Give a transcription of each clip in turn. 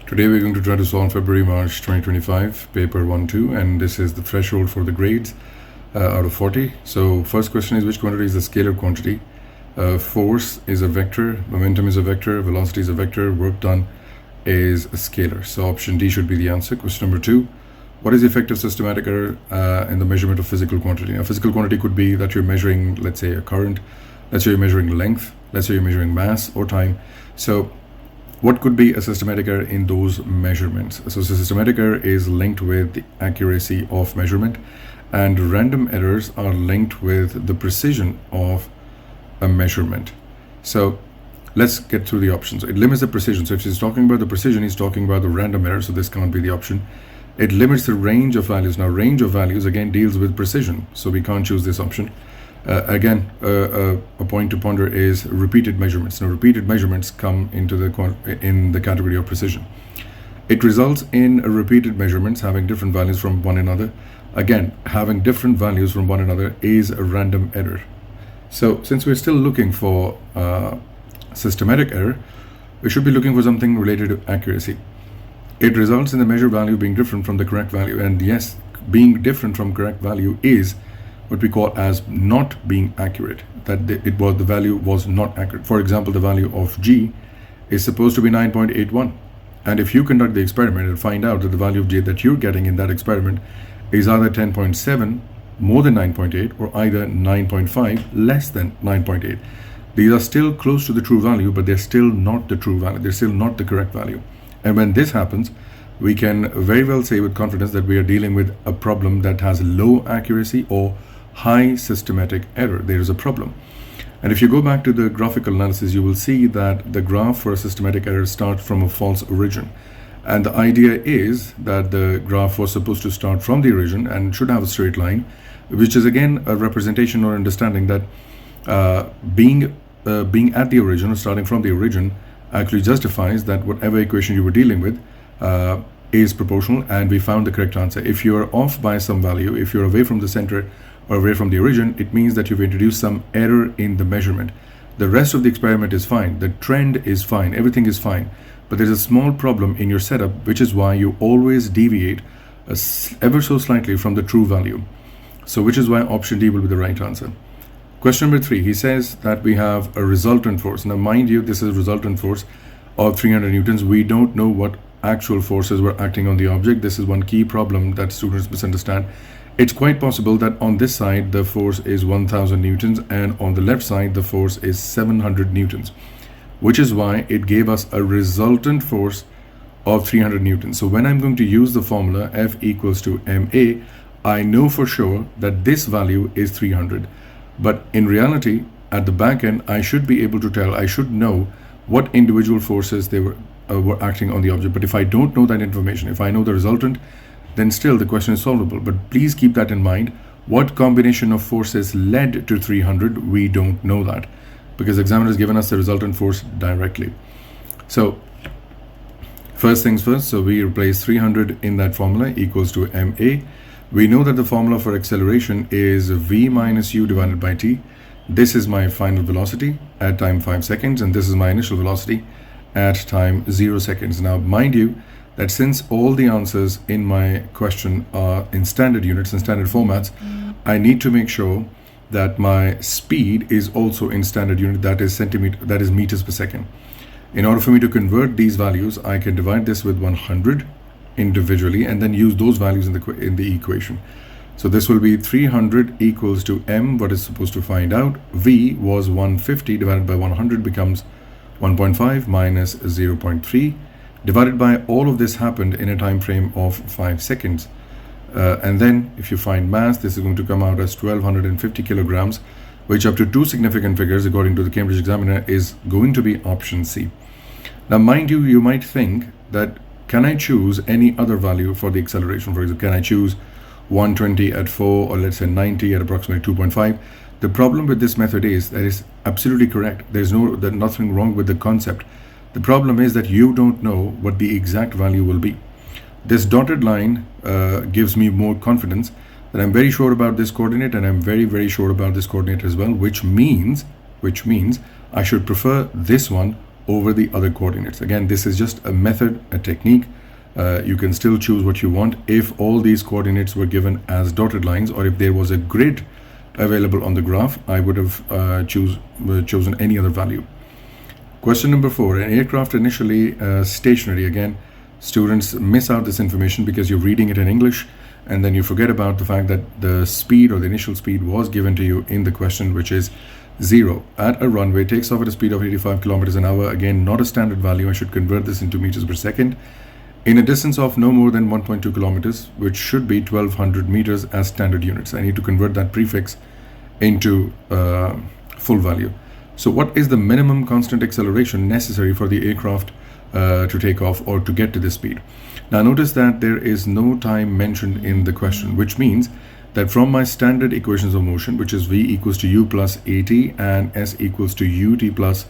Today we're going to try to solve February-March 2025, paper 1-2, and this is the threshold for the grades out of 40. So first question is, which quantity is a scalar quantity? Force is a vector, momentum is a vector, velocity is a vector, work done is a scalar. So option D should be the answer. Question number 2, what is the effect of systematic error in the measurement of physical quantity? A physical quantity could be that you're measuring, let's say, a current, let's say you're measuring length, let's say you're measuring mass or time. So what could be a systematic error in those measurements? So systematic error is linked with the accuracy of measurement, and random errors are linked with the precision of a measurement. So let's get through the options. It limits the precision. So if he's talking about the precision, he's talking about the random error, so this can't be the option. It limits the range of values. Now range of values again deals with precision, so we can't choose this option. A point to ponder is repeated measurements. Now repeated measurements come into the category of precision. It results in repeated measurements having different values from one another. Again, having different values from one another is a random error. So since we're still looking for systematic error, we should be looking for something related to accuracy. It results in the measured value being different from the correct value, and yes, being different from correct value is what we call as not being accurate, that the value was not accurate. For example, the value of G is supposed to be 9.81, and if you conduct the experiment and find out that the value of G that you're getting in that experiment is either 10.7 more than 9.8 or either 9.5 less than 9.8, these are still close to the true value, but they're still not the true value, they're still not the correct value. And when this happens, we can very well say with confidence that we are dealing with a problem that has low accuracy or high systematic error. There is a problem. And if you go back to the graphical analysis, you will see that the graph for a systematic error starts from a false origin. And the idea is that the graph was supposed to start from the origin and should have a straight line, which is again a representation or understanding that being at the origin or starting from the origin actually justifies that whatever equation you were dealing with is proportional, and we found the correct answer. If you're off by some value, if you're away from the center or away from the origin, it means that you've introduced some error in the measurement. The rest of the experiment is fine, the trend is fine, everything is fine, but there's a small problem in your setup, which is why you always deviate ever so slightly from the true value. So which is why option D will be the right answer. Question number 3, he says that we have a resultant force. Now mind you, this is a resultant force of 300 newtons. We don't know what actual forces were acting on the object. This is one key problem that students misunderstand. It's quite possible that on this side the force is 1000 newtons and on the left side the force is 700 newtons, which is why it gave us a resultant force of 300 newtons. So when I'm going to use the formula F equals to ma, I know for sure that this value is 300, but in reality at the back end I should be able to tell, I should know what individual forces they were acting on the object. But if I don't know that information, if I know the resultant, then still the question is solvable. But please keep that in mind. What combination of forces led to 300? We don't know that, because the examiner has given us the resultant force directly. So first things first, so we replace 300 in that formula equals to ma. We know that the formula for acceleration is v minus u divided by t. This is my final velocity at time 5 seconds, and this is my initial velocity at time 0 seconds. Now mind you that since all the answers in my question are in standard units and standard formats, I need to make sure that my speed is also in standard unit, that is meters per second. In order for me to convert these values, I can divide this with 100 individually and then use those values in the equation. So this will be 300 equals to m, what is supposed to find out. V was 150 divided by 100 becomes 1.5 minus 0.3 divided by, all of this happened in a time frame of 5 seconds. And then if you find mass, this is going to come out as 1250 kilograms, which up to 2 significant figures according to the Cambridge Examiner is going to be option C. Now mind you, you might think that can I choose any other value for the acceleration? For example, can I choose 120 at 4 or let's say 90 at approximately 2.5? The problem with this method is that it's absolutely correct. There's nothing wrong with the concept. The problem is that you don't know what the exact value will be. This dotted line gives me more confidence that I'm very sure about this coordinate, and I'm very, very sure about this coordinate as well, which means I should prefer this one over the other coordinates. Again, this is just a method, a technique. You can still choose what you want if all these coordinates were given as dotted lines, or if there was a grid available on the graph, I would have chosen any other value. Question number 4, an aircraft initially stationary. Again, students miss out this information because you're reading it in English and then you forget about the fact that the speed or the initial speed was given to you in the question, which is 0. At a runway, takes off at a speed of 85 kilometers an hour. Again, not a standard value. I should convert this into meters per second. In a distance of no more than 1.2 kilometers, which should be 1200 meters as standard units. I need to convert that prefix into full value. So what is the minimum constant acceleration necessary for the aircraft to take off or to get to this speed? Now notice that there is no time mentioned in the question, which means that from my standard equations of motion, which is v equals to u plus at and s equals to ut plus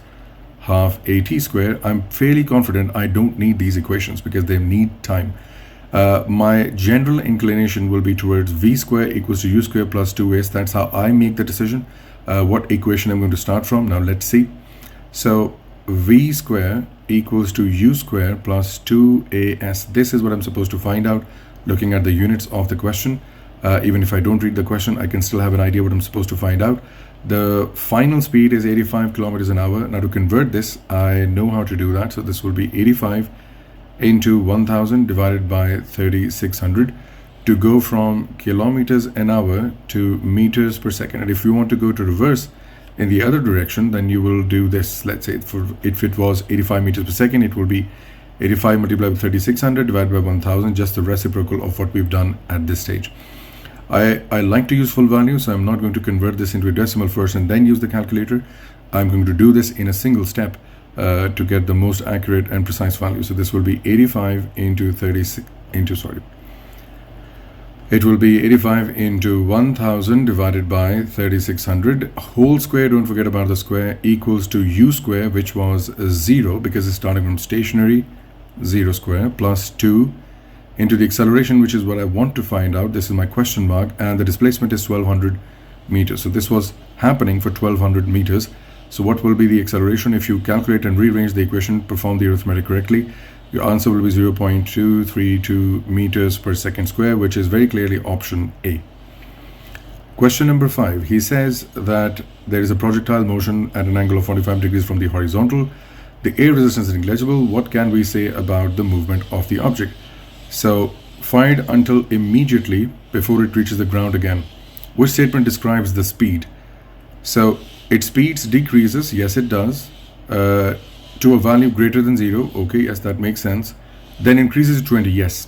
half at square, I'm fairly confident I don't need these equations because they need time. My general inclination will be towards v square equals to u square plus 2s. That's how I make the decision what equation I'm going to start from. Now let's see. So v square equals to u square plus 2as. This is what I'm supposed to find out looking at the units of the question. Even if I don't read the question, I can still have an idea what I'm supposed to find out. The final speed is 85 kilometers an hour. Now to convert this, I know how to do that. So this will be 85 into 1000 divided by 3600 to go from kilometers an hour to meters per second. And if you want to go to reverse in the other direction, then you will do this. Let's say if it was 85 meters per second, it will be 85 multiplied by 3600 divided by 1000, just the reciprocal of what we've done at this stage. I like to use full value, so I'm not going to convert this into a decimal first and then use the calculator. I'm going to do this in a single step to get the most accurate and precise value. So this will be 85 into 36 into, sorry. It will be 85 into 1000 divided by 3600 whole square, don't forget about the square, equals to u square, which was 0 because it's starting from stationary, 0 square, plus 2 into the acceleration, which is what I want to find out. This is my question mark, and the displacement is 1200 meters. So this was happening for 1200 meters. So what will be the acceleration? If you calculate and rearrange the equation, perform the arithmetic correctly, your answer will be 0.232 meters per second square, which is very clearly option A. Question number 5. He says that there is a projectile motion at an angle of 45 degrees from the horizontal. The air resistance is negligible. What can we say about the movement of the object? So fired until immediately before it reaches the ground again. Which statement describes the speed? So its speed decreases, yes it does, to a value greater than 0. Okay, yes, that makes sense. Then increases to 20, yes.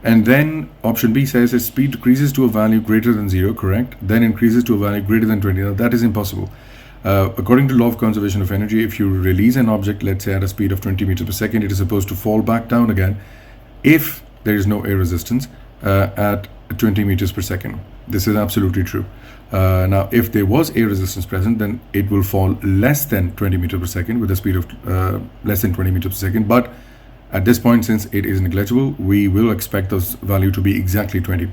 And then option B says its speed decreases to a value greater than 0, correct? Then increases to a value greater than 20. Now that is impossible. According to law of conservation of energy, if you release an object, let's say at a speed of 20 meters per second, it is supposed to fall back down again if there is no air resistance at 20 meters per second. This is absolutely true. Now, if there was air resistance present, then it will fall less than 20 meters per second with a speed of less than 20 meters per second. But at this point, since it is negligible, we will expect this value to be exactly 20.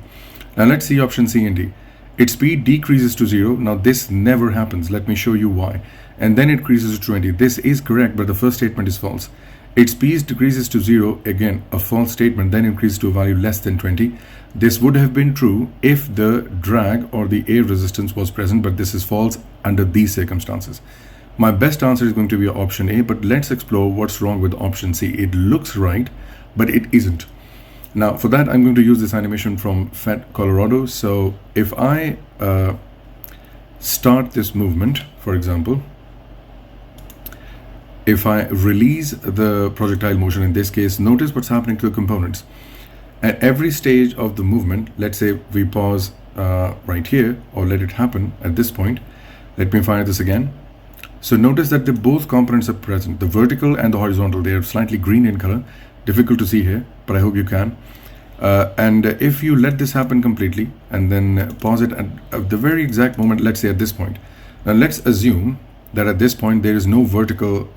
Now, let's see option C and D. Its speed decreases to 0. Now, this never happens. Let me show you why. And then it increases to 20. This is correct, but the first statement is false. Its speed decreases to 0, again a false statement, then increases to a value less than 20. This would have been true if the drag or the air resistance was present, but this is false under these circumstances. My best answer is going to be option A, but let's explore what's wrong with option C. It looks right, but it isn't. Now for that, I'm going to use this animation from FET Colorado. So if I start this movement, for example, if I release the projectile motion in this case, notice what's happening to the components. At every stage of the movement, let's say we pause right here, or let it happen at this point. Let me fire this again. So notice that both components are present, the vertical and the horizontal. They are slightly green in color, difficult to see here, but I hope you can. And if you let this happen completely and then pause it at the very exact moment, let's say at this point. Now let's assume that at this point there is no vertical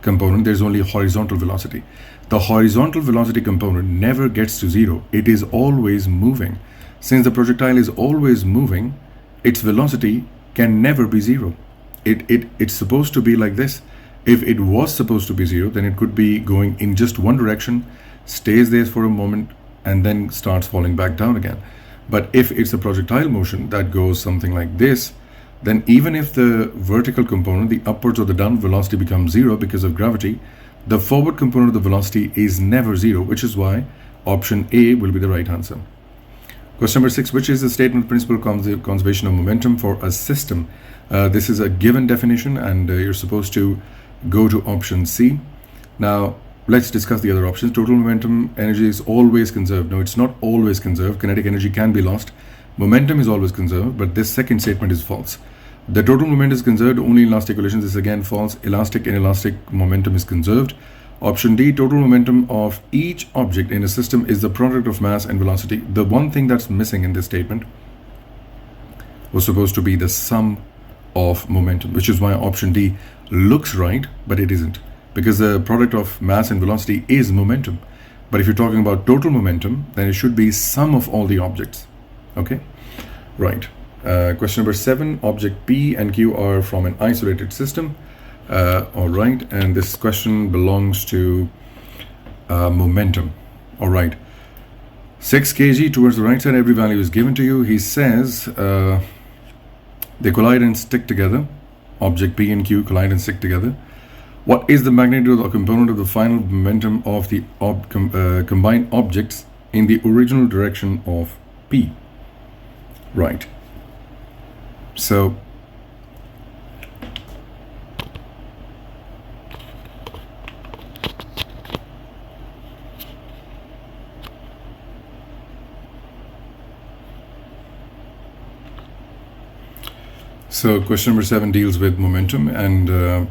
component, there's only a horizontal velocity. The horizontal velocity component never gets to 0. It is always moving. Since the projectile is always moving, its velocity can never be 0. It's supposed to be like this. If it was supposed to be 0, then it could be going in just one direction, stays there for a moment, and then starts falling back down again. But if it's a projectile motion that goes something like this, then even if the vertical component, the upwards or the downward velocity, becomes 0 because of gravity, the forward component of the velocity is never 0, which is why option A will be the right answer. Question number 6, which is the statement of principal conservation of momentum for a system? This is a given definition, and you're supposed to go to option C. Now, let's discuss the other options. Total momentum energy is always conserved. No, it's not always conserved. Kinetic energy can be lost. Momentum is always conserved, but this second statement is false. The total moment is conserved only in elastic relations. This is again false. Elastic and inelastic momentum is conserved. Option D, total momentum of each object in a system is the product of mass and velocity. The one thing that's missing in this statement was supposed to be the sum of momentum, which is why option D looks right, but it isn't, because the product of mass and velocity is momentum. But if you're talking about total momentum, then it should be sum of all the objects. Okay, right. Question number 7, object P and Q are from an isolated system. All right, and this question belongs to momentum. All right, 6 kg towards the right side, every value is given to you. He says they collide and stick together. Object P and Q collide and stick together. What is the magnitude or component of the final momentum of the combined objects in the original direction of P? Right. So question number 7 deals with momentum, and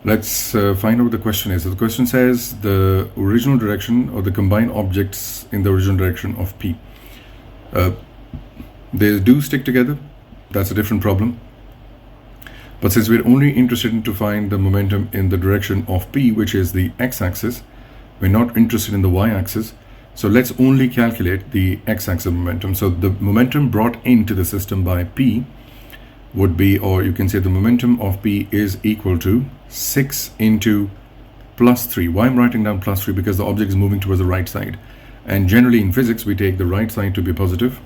let's find out what the question is. So the question says the original direction or the combined objects in the original direction of P. They do stick together. That's a different problem. But since we're only interested in to find the momentum in the direction of P, which is the x-axis, we're not interested in the y-axis. So let's only calculate the x-axis momentum. So the momentum brought into the system by P would be, or you can say the momentum of P is equal to 6 into plus 3. Why I'm writing down plus 3? Because the object is moving towards the right side. And generally in physics, we take the right side to be positive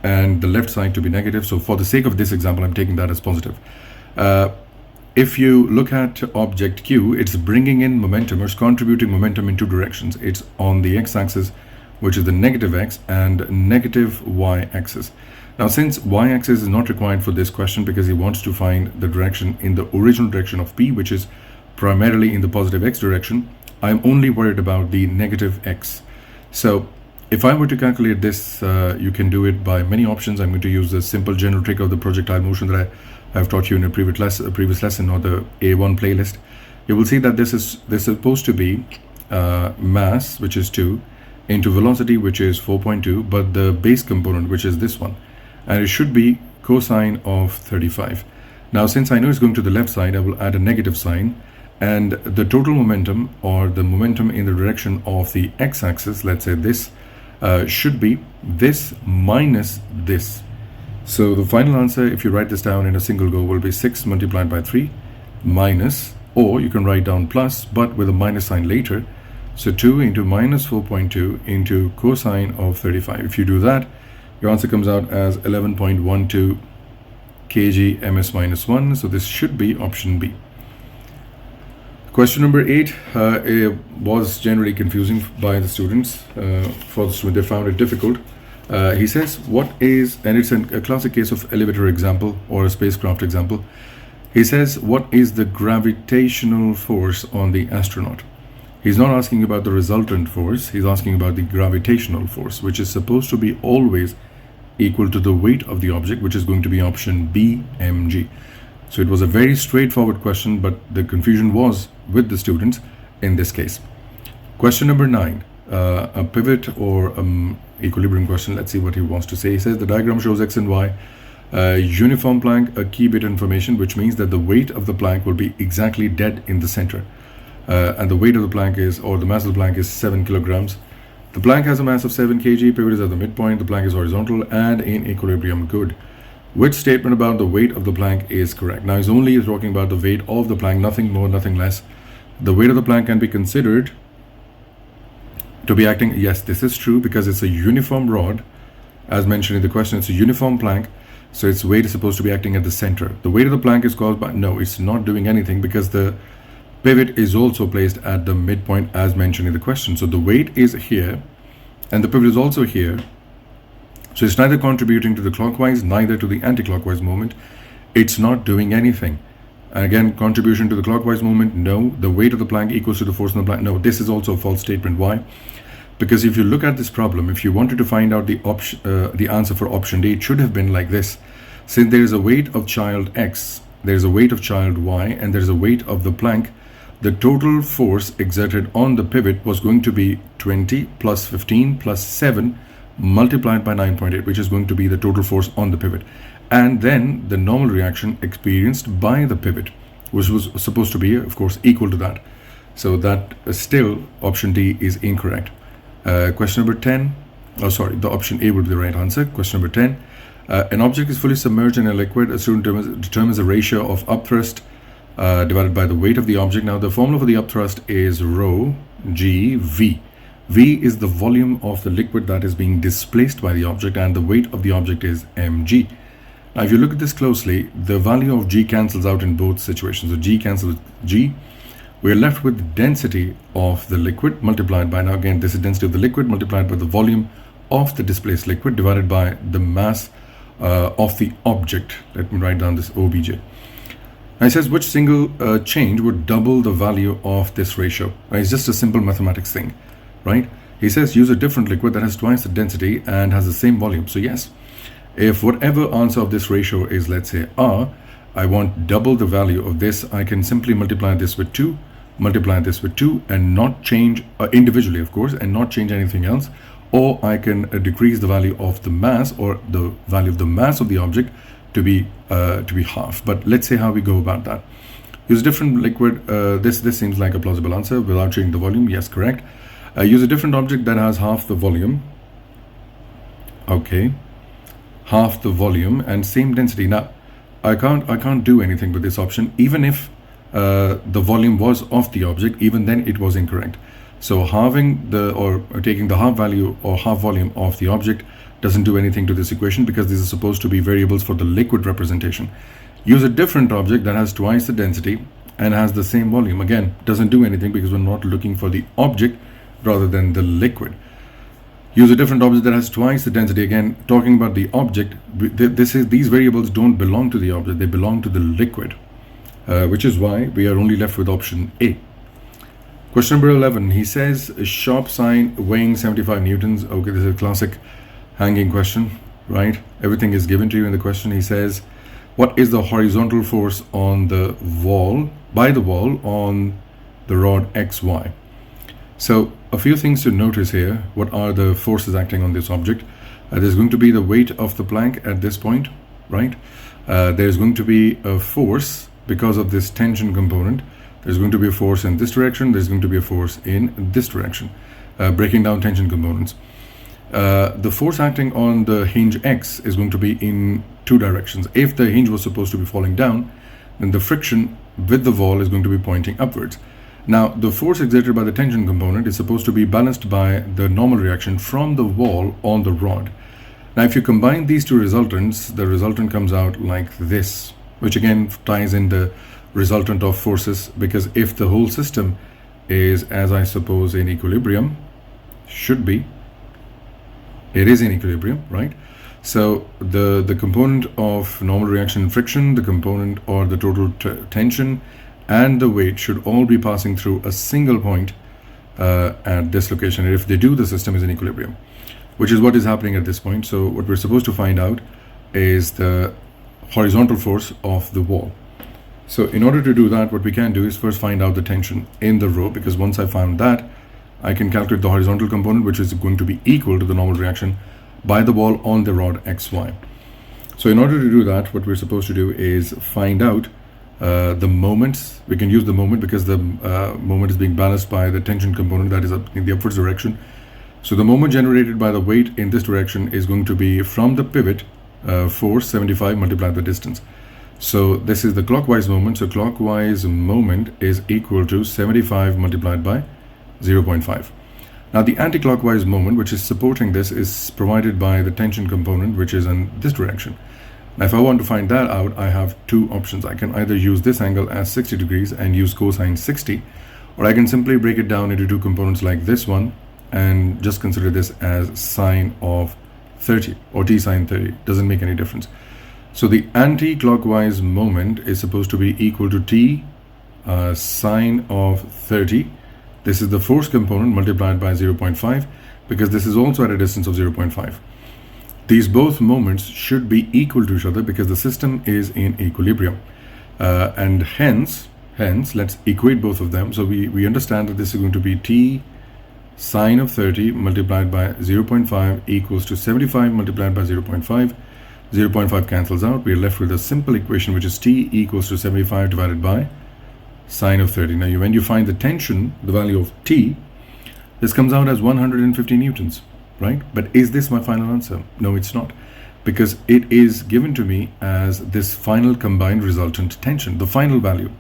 and the left side to be negative. So for the sake of this example, I'm taking that as positive. If you look at object Q, it's bringing in momentum, or it's contributing momentum in two directions. It's on the x-axis, which is the negative x, and negative y-axis. Now, since y-axis is not required for this question because he wants to find the direction in the original direction of P, which is primarily in the positive x direction, I'm only worried about the negative x. So if I were to calculate this, you can do it by many options. I'm going to use the simple general trick of the projectile motion that I have taught you in a previous lesson, or the A1 playlist. You will see that this is supposed to be mass, which is 2, into velocity, which is 4.2, but the base component, which is this one, and it should be cosine of 35. Now, since I know it's going to the left side, I will add a negative sign, and the total momentum, or the momentum in the direction of the x-axis, let's say this, should be this minus this. So the final answer, if you write this down in a single go, will be 6 multiplied by 3 minus, or you can write down plus, but with a minus sign later. So 2 into minus 4.2 into cosine of 35. If you do that, your answer comes out as 11.12 kg ms minus 1. So this should be option B. Question number 8 was generally confusing by the students. For the student, they found it difficult. He says, what is, and it's a classic case of elevator example or a spacecraft example. He says, what is the gravitational force on the astronaut? He's not asking about the resultant force. He's asking about the gravitational force, which is supposed to be always equal to the weight of the object, which is going to be option B, mg. So it was a very straightforward question, but the confusion was with the students in this case. Question number 9, a pivot or equilibrium question. Let's see what he wants to say. He says the diagram shows x and y, uniform plank, a key bit information, which means that the weight of the plank will be exactly dead in the center. And the weight of the plank is, or the mass of the plank is 7 kilograms. The plank has a mass of 7 kg, pivot is at the midpoint, the plank is horizontal and in equilibrium. Good. Which statement about the weight of the plank is correct? Now, he's only talking about the weight of the plank, nothing more, nothing less. The weight of the plank can be considered to be acting, yes, this is true because it's a uniform rod. As mentioned in the question, it's a uniform plank, so its weight is supposed to be acting at the center. The weight of the plank is caused by, no, it's not doing anything because the pivot is also placed at the midpoint as mentioned in the question. So the weight is here and the pivot is also here. So it's neither contributing to the clockwise, neither to the anti-clockwise movement. It's not doing anything. And again, contribution to the clockwise movement, no. The weight of the plank equals to the force on the plank, no. This is also a false statement. Why? Because if you look at this problem, if you wanted to find out the answer for option D, it should have been like this. Since there is a weight of child X, there is a weight of child Y, and there is a weight of the plank, the total force exerted on the pivot was going to be 20 plus 15 plus 7 multiplied by 9.8, which is going to be the total force on the pivot. And then the normal reaction experienced by the pivot, which was supposed to be, of course, equal to that. So that still option D is incorrect. Question number 10. Oh, sorry, the option A would be the right answer. Question number 10. An object is fully submerged in a liquid. A student determines the ratio of upthrust divided by the weight of the object. Now, the formula for the upthrust is rho g v. V is the volume of the liquid that is being displaced by the object, and the weight of the object is mg. Now, if you look at this closely, the value of g cancels out in both situations. So g cancels with g. We are left with the density of the liquid multiplied by, now again, this is density of the liquid multiplied by the volume of the displaced liquid divided by the mass of the object. Let me write down this obj. Now, it says which single change would double the value of this ratio. Now, it's just a simple mathematics thing, right? He says use a different liquid that has twice the density and has the same volume. So yes, if whatever answer of this ratio is, let's say R, I want double the value of this, I can simply multiply this with 2, multiply this with 2, and not change individually, of course, and not change anything else. Or I can decrease the value of the mass, or the value of the mass of the object to be half. But let's say how we go about that. Use a different liquid. This seems like a plausible answer without changing the volume. Yes, correct. Use a different object that has half the volume. Okay, half the volume and same density. Now, I can't do anything with this option. Even if the volume was of the object, even then it was incorrect. So halving or taking the half value or half volume of the object doesn't do anything to this equation because these are supposed to be variables for the liquid representation. Use a different object that has twice the density and has the same volume. Again, doesn't do anything because we're not looking for the object rather than the liquid. Use a different object that has twice the density. Again, talking about the object, these variables don't belong to the object, they belong to the liquid, which is why we are only left with option A. Question number 11, he says a sharp sign weighing 75 newtons. Okay, this is a classic hanging question, right? Everything is given to you in the question. He says, what is the horizontal force on the wall, by the wall on the rod XY? So a few things to notice here. What are the forces acting on this object? There's going to be the weight of the plank at this point, right? There's going to be a force because of this tension component. There's going to be a force in this direction. There's going to be a force in this direction, breaking down tension components. The force acting on the hinge X is going to be in two directions. If the hinge was supposed to be falling down, then the friction with the wall is going to be pointing upwards. Now, the force exerted by the tension component is supposed to be balanced by the normal reaction from the wall on the rod. Now, if you combine these two resultants, the resultant comes out like this, which again ties in the resultant of forces, because if the whole system is, as I suppose, in equilibrium, should be, it is in equilibrium, right? So the component of normal reaction and friction, the component or the total tension, and the weight should all be passing through a single point at this location. And if they do, the system is in equilibrium, which is what is happening at this point. So what we're supposed to find out is the horizontal force of the wall. So in order to do that, what we can do is first find out the tension in the row, because once I found that, I can calculate the horizontal component, which is going to be equal to the normal reaction by the wall on the rod XY. So in order to do that, what we're supposed to do is find out the moments. We can use the moment because the moment is being balanced by the tension component that is up in the upwards direction. So the moment generated by the weight in this direction is going to be from the pivot force 75 multiplied the distance. So this is the clockwise moment. So clockwise moment is equal to 75 multiplied by 0.5. Now the anti-clockwise moment, which is supporting this, is provided by the tension component, which is in this direction. Now if I want to find that out, I have two options. I can either use this angle as 60 degrees and use cosine 60, or I can simply break it down into two components like this one and just consider this as sine of 30 or t sine 30. Doesn't make any difference. So the anti-clockwise moment is supposed to be equal to t sine of 30. This is the force component multiplied by 0.5, because this is also at a distance of 0.5. These both moments should be equal to each other because the system is in equilibrium. And hence, let's equate both of them. So we understand that this is going to be t sine of 30 multiplied by 0.5 equals to 75 multiplied by 0.5. 0.5 cancels out. We are left with a simple equation, which is t equals to 75 divided by sine of 30. Now, when you find the tension, the value of t, this comes out as 150 newtons, right? But is this my final answer? No, it's not, because it is given to me as this final combined resultant tension, the final value.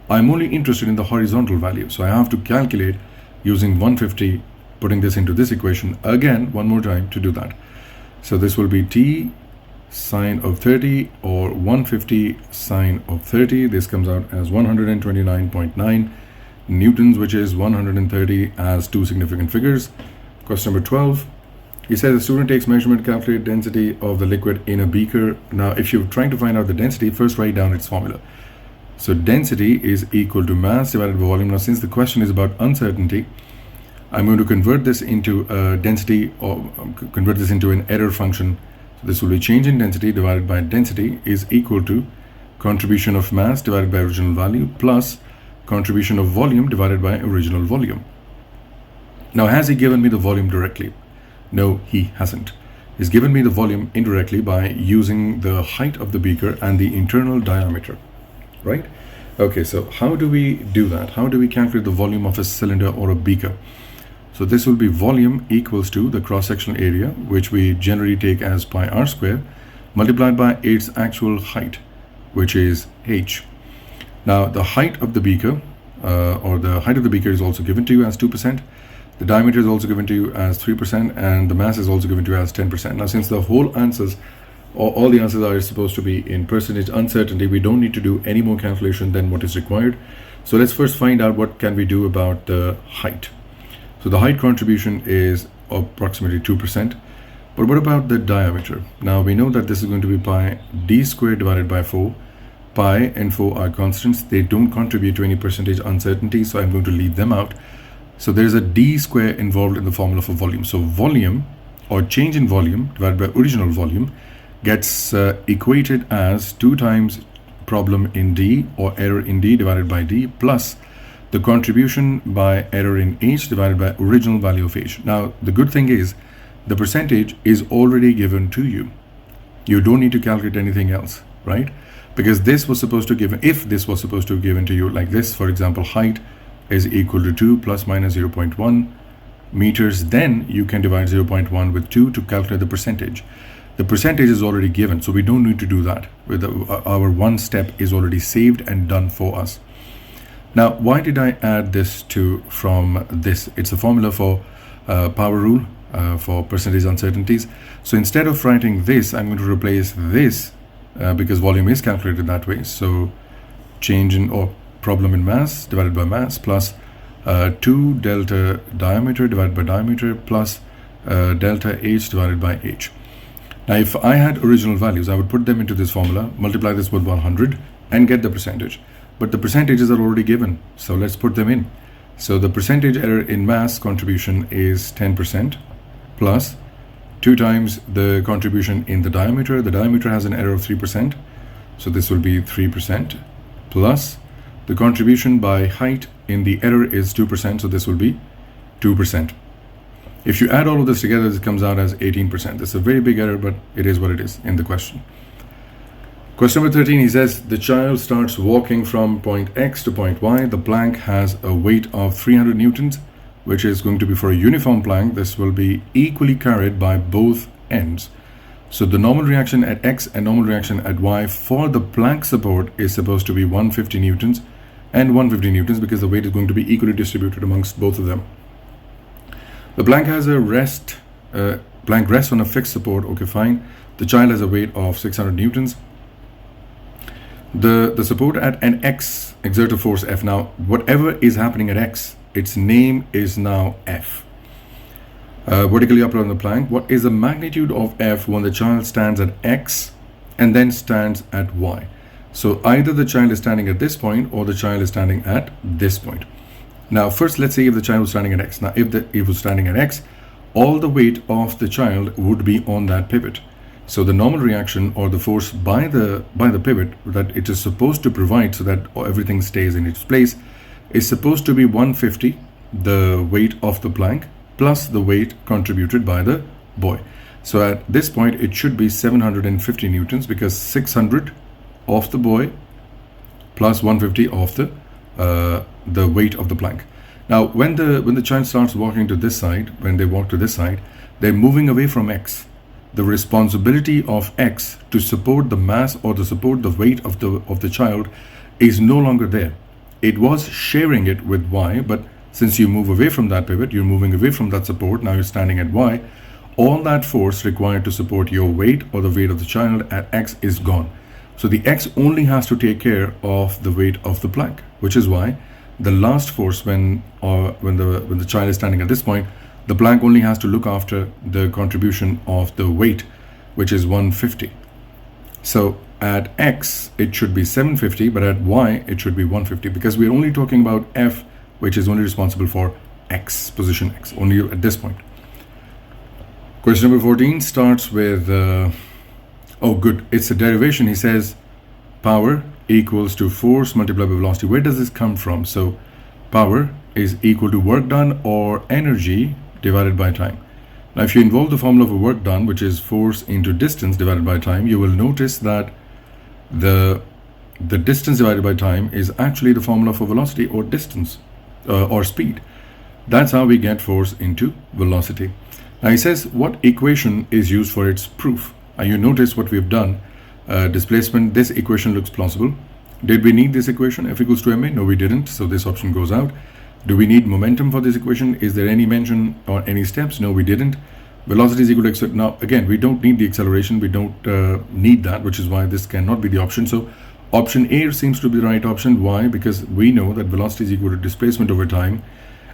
I'm only interested in the horizontal value, so I have to calculate using 150, putting this into this equation again one more time to do that. So this will be t sine of 30 or 150 sine of 30. This comes out as 129.9 newtons, which is 130 as two significant figures. Question number 12. He says the student takes measurement, calculate density of the liquid in a beaker. Now, if you're trying to find out the density, first write down its formula. So density is equal to mass divided by volume. Now, since the question is about uncertainty, I'm going to convert this into a density, or convert this into an error function. So this will be change in density divided by density is equal to contribution of mass divided by original value plus contribution of volume divided by original volume. Now, has he given me the volume directly? No, he hasn't. He's given me the volume indirectly by using the height of the beaker and the internal diameter, right? Okay, so how do we do that? How do we calculate the volume of a cylinder or a beaker? So this will be volume equals to the cross-sectional area, which we generally take as pi r square, multiplied by its actual height, which is h. Now, the height of the beaker, or the height of the beaker is also given to you as 2%. The diameter is also given to you as 3%, and the mass is also given to you as 10%. Now, since the whole answers, or all the answers are supposed to be in percentage uncertainty, we don't need to do any more calculation than what is required. So let's first find out what can we do about the height. So the height contribution is approximately 2%. But what about the diameter? Now we know that this is going to be pi d squared divided by 4. Pi and 4 are constants. They don't contribute to any percentage uncertainty, so I'm going to leave them out. So there is a d square involved in the formula for volume. So volume, or change in volume divided by original volume, gets equated as 2 times problem in d, or error in d, divided by d, plus the contribution by error in h divided by original value of h. Now, the good thing is the percentage is already given to you. You don't need to calculate anything else, right? Because this was supposed to give, if this was supposed to be given to you like this, for example, height is equal to 2 plus minus 0.1 meters, then you can divide 0.1 with 2 to calculate the percentage. The percentage is already given, so we don't need to do that. Our one step is already saved and done for us. Now, why did I add this from this? It's a formula for power rule for percentage uncertainties. So instead of writing this, I'm going to replace this because volume is calculated that way. So change in, or problem in mass divided by mass plus 2 delta diameter divided by diameter plus delta h divided by h. Now, if I had original values, I would put them into this formula, multiply this with 100 and get the percentage. But the percentages are already given, so let's put them in. So the percentage error in mass contribution is 10% plus 2 times the contribution in the diameter. The diameter has an error of 3%, so this will be 3% plus the contribution by height in the error is 2%, so this will be 2%. If you add all of this together, this comes out as 18%. It's a very big error, but it is what it is in the question. Question number 13, he says, the child starts walking from point X to point Y. The plank has a weight of 300 newtons, which is going to be for a uniform plank. This will be equally carried by both ends. So the normal reaction at X and normal reaction at Y for the Planck support is supposed to be 150 newtons and 150 newtons because the weight is going to be equally distributed amongst both of them. The Planck has a rest, Planck rests on a fixed support, okay fine. The child has a weight of 600 newtons. The support at an X exerts a force F. Now whatever is happening at X, its name is now F. Vertically upright on the Planck, what is the magnitude of F when the child stands at X and then stands at Y? So either the child is standing at this point or the child is standing at this point. Now first let's say if the child was standing at X. Now if it was standing at X, all the weight of the child would be on that pivot. So the normal reaction or the force by the pivot that it is supposed to provide so that everything stays in its place is supposed to be 150, the weight of the Planck, plus the weight contributed by the boy. So at this point it should be 750 newtons because 600 of the boy plus 150 of the weight of the Planck. Now when the child starts walking to this side, when they walk to this side, they're moving away from X. The responsibility of X to support the mass or to support the weight of the child is no longer there. It was sharing it with Y, but since you move away from that pivot, you're moving away from that support, now you're standing at Y, all that force required to support your weight or the weight of the child at X is gone. So the X only has to take care of the weight of the Planck, which is why the last force when the child is standing at this point, the Planck only has to look after the contribution of the weight, which is 150. So at X, it should be 750, but at Y, it should be 150 because we're only talking about F, which is only responsible for X, position X, only at this point. Question number 14 starts with, oh good, it's a derivation. He says power equals to force multiplied by velocity. Where does this come from? So power is equal to work done or energy divided by time. Now if you involve the formula for work done, which is force into distance divided by time, you will notice that the distance divided by time is actually the formula for velocity or distance or speed. That's how we get force into velocity. Now he says what equation is used for its proof. Now you notice what we've done. Displacement, this equation looks plausible. Did we need this equation? F equals to ma? No, we didn't. So this option goes out. Do we need momentum for this equation? Is there any mention or any steps? No, we didn't. Velocity is equal to now again, we don't need the acceleration. We don't need that, which is why this cannot be the option. So option A seems to be the right option. Why? Because we know that velocity is equal to displacement over time.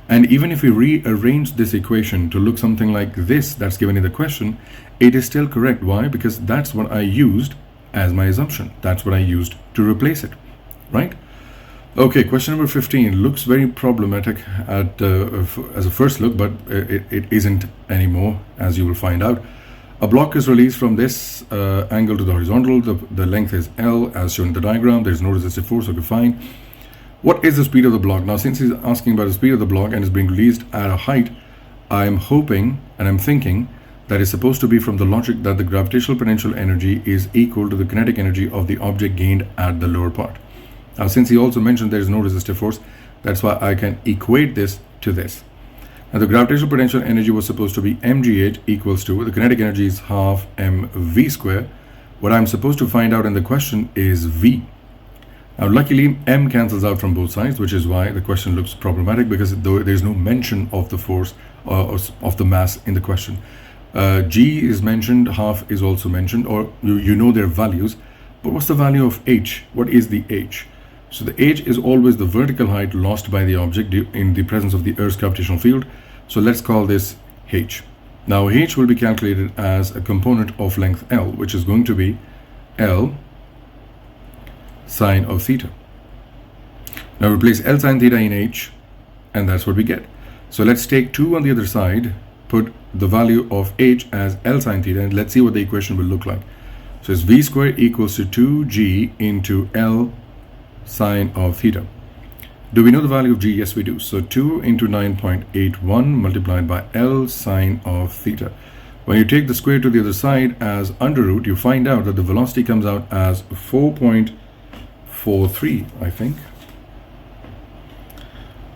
And even if we rearrange this equation to look something like this that's given in the question, it is still correct. Why? Because that's what I used as my assumption. That's what I used to replace it, right? Okay, question number 15 looks very problematic as a first look, but it isn't anymore, as you will find out. A block is released from this angle to the horizontal. The length is L as shown in the diagram. There's no resistive force, okay fine. What is the speed of the block? Now since he's asking about the speed of the block and is being released at a height, I'm hoping and I'm thinking that is supposed to be from the logic that the gravitational potential energy is equal to the kinetic energy of the object gained at the lower part. Now since he also mentioned there is no resistive force, that's why I can equate this to this. Now the gravitational potential energy was supposed to be mgh equals to, the kinetic energy is half mv square. What I'm supposed to find out in the question is v. Now luckily m cancels out from both sides, which is why the question looks problematic, because there's no mention of the force of the mass in the question. G is mentioned, half is also mentioned, or you know their values, but what's the value of h? What is the h? So the h is always the vertical height lost by the object in the presence of the Earth's gravitational field. So let's call this h. Now h will be calculated as a component of length L, which is going to be L sine of theta. Now replace L sine theta in h, and that's what we get. So let's take 2 on the other side, put the value of h as L sine theta, and let's see what the equation will look like. So it's v square equals to 2g into L sine of theta. Do we know the value of g? Yes, we do. So 2 into 9.81 multiplied by L sine of theta. When you take the square to the other side as under root, you find out that the velocity comes out as 4.43, I think.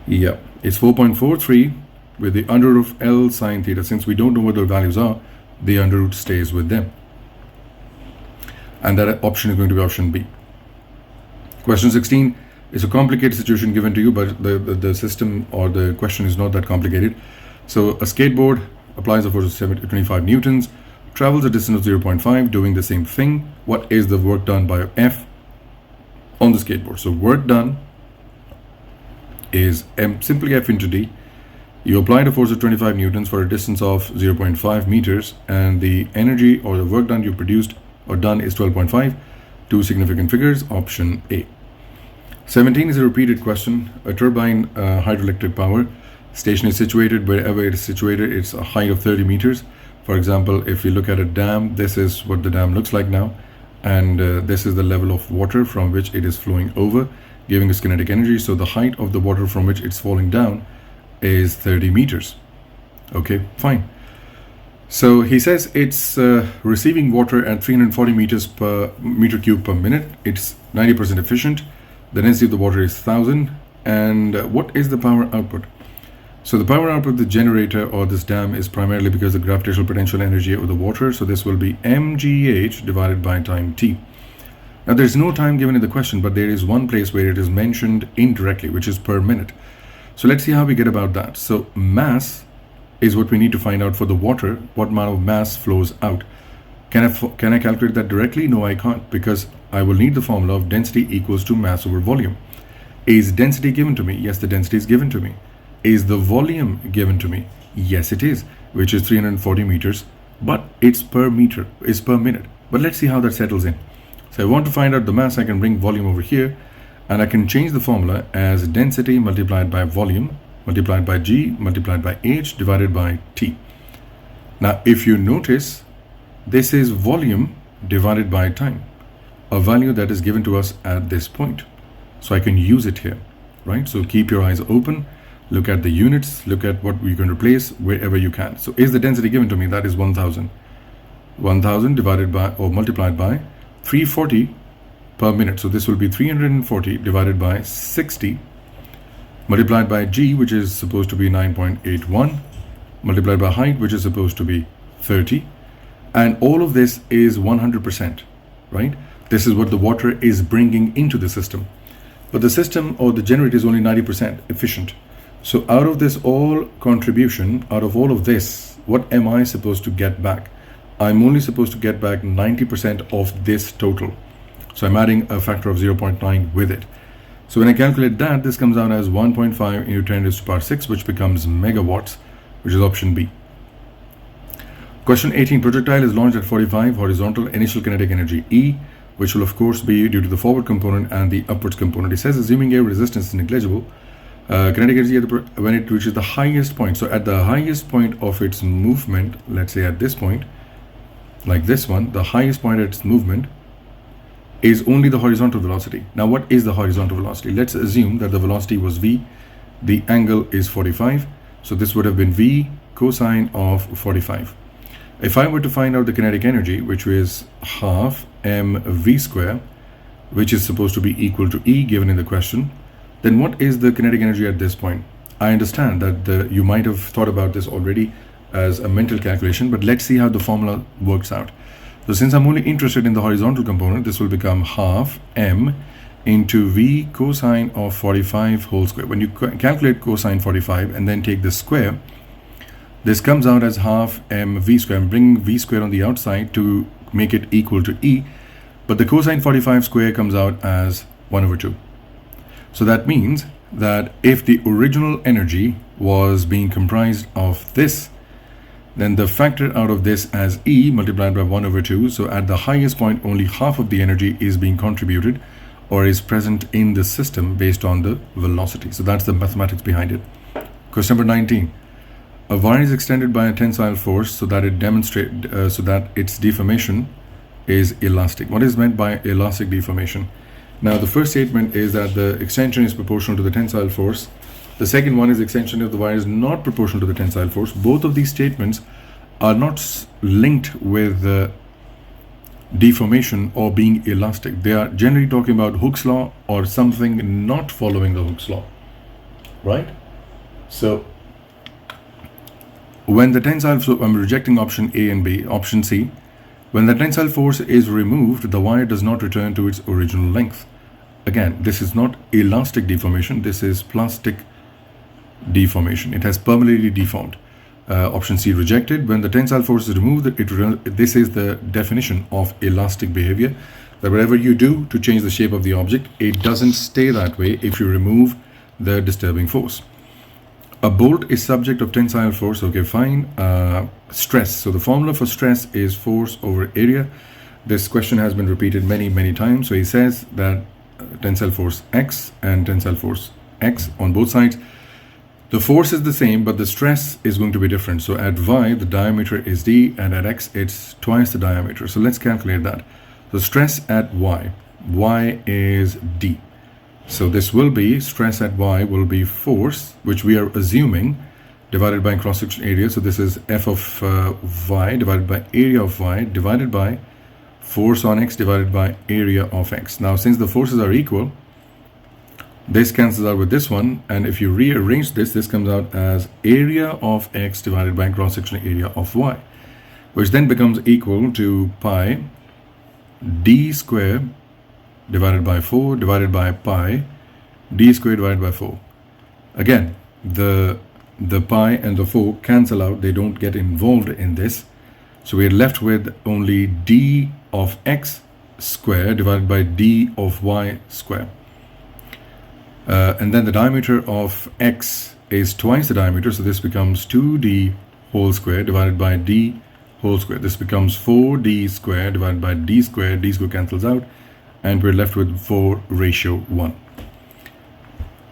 Yeah, it's 4.43 with the under root of L sine theta. Since we don't know what the values are, the under root stays with them. and that option is going to be option B. Question 16 is a complicated situation given to you, but the system or the question is not that complicated. So a skateboard applies a force of 25 newtons, travels a distance of 0.5, doing the same thing. What is the work done by F on the skateboard? So work done is simply F into D. You applied a force of 25 newtons for a distance of 0.5 meters, and the energy or the work done you produced or done is 12.5. Two significant figures, option A. 17 is a repeated question. A turbine hydroelectric power station is situated wherever it is situated. It's a height of 30 meters. For example, if you look at a dam, this is what the dam looks like now, and this is the level of water from which it is flowing over, giving us kinetic energy. So the height of the water from which it's falling down is 30 meters. Okay, fine. So he says it's receiving water at 340 meters per meter cube per minute. It's 90% efficient. The density of the water is 1000. And what is the power output? So the power output of the generator or this dam is primarily because of the gravitational potential energy of the water. So this will be mgh divided by time t. Now there's no time given in the question, but there is one place where it is mentioned indirectly, which is per minute. So let's see how we get about that. So mass is what we need to find out for the water. What amount of mass flows out? Can I calculate that directly? No, I can't, because I will need the formula of density equals to mass over volume. Is density given to me? Yes, the density is given to me. Is the volume given to me? Yes, it is, which is 340 meters, but it's per meter, is per minute. But let's see how that settles in. So I want to find out the mass. I can bring volume over here, and I can change the formula as density multiplied by volume multiplied by G multiplied by H divided by T. Now, if you notice, this is volume divided by time, a value that is given to us at this point. So I can use it here, right? So keep your eyes open, look at the units, look at what we're going to place wherever you can. So is the density given to me? That is 1000. 1000 divided by or multiplied by 340 per minute. So this will be 340 divided by 60 multiplied by G, which is supposed to be 9.81, multiplied by height, which is supposed to be 30. And all of this is 100%, right? This is what the water is bringing into the system. But the system or the generator is only 90% efficient. So out of this all contribution, out of all of this, what am I supposed to get back? I'm only supposed to get back 90% of this total. So I'm adding a factor of 0.9 with it. So when I calculate that, this comes out as 1.5 into 10 raised to the power 6, which becomes megawatts, which is option B. Question 18, projectile is launched at 45 horizontal, initial kinetic energy E, which will of course be due to the forward component and the upwards component. It says assuming air resistance is negligible, kinetic energy when it reaches the highest point. So at the highest point of its movement, let's say at this point, like this one, the highest point at its movement is only the horizontal velocity. Now what is the horizontal velocity? Let's assume that the velocity was v, the angle is 45, so this would have been v cosine of 45. If I were to find out the kinetic energy, which is half mv square, which is supposed to be equal to E given in the question, then what is the kinetic energy at this point? I understand that you might have thought about this already as a mental calculation, but let's see how the formula works out. So since I'm only interested in the horizontal component, this will become half m into v cosine of 45 whole square. When you calculate cosine 45 and then take the square, this comes out as half mv square. I'm bringing v square on the outside to make it equal to E, but the cosine 45 square comes out as 1 over 2. So that means that if the original energy was being comprised of this, then the factor out of this as E multiplied by 1 over 2. So at the highest point, only half of the energy is being contributed or is present in the system based on the velocity. So that's the mathematics behind it. Question number 19. A wire is extended by a tensile force so that its deformation is elastic. What is meant by elastic deformation? Now the first statement is that the extension is proportional to the tensile force. The second one is extension of the wire is not proportional to the tensile force. Both of these statements are not linked with deformation or being elastic. They are generally talking about Hooke's law or something not following the Hooke's law, right? So when the tensile, so I'm rejecting option A and B, option C, When the tensile force is removed, the wire does not return to its original length. Again, this is not elastic deformation, this is plastic deformation. It has permanently deformed. Option C, rejected. When the tensile force is removed, this is the definition of elastic behavior, that whatever you do to change the shape of the object, it doesn't stay that way if you remove the disturbing force. A bolt is subject of tensile force. Okay, fine. Stress. So the formula for stress is force over area. This question has been repeated many times. So he says that tensile force X and tensile force X on both sides. The force is the same, but the stress is going to be different. So at Y, the diameter is D, and at X, it's twice the diameter. So let's calculate that. The stress at Y is D. So this will be, stress at Y will be force, which we are assuming, divided by cross-section area. So this is F of Y divided by area of Y divided by force on X divided by area of X. Now, since the forces are equal, this cancels out with this one, and if you rearrange this comes out as area of X divided by cross-section area of Y, which then becomes equal to pi d square divided by 4 divided by pi d square divided by 4. Again, the pi and the 4 cancel out, they don't get involved in this. So we're left with only d of x square divided by d of y square. And then the diameter of x is twice the diameter, so this becomes 2d whole square divided by d whole square. This becomes 4d square divided by d square cancels out, and we're left with 4:1.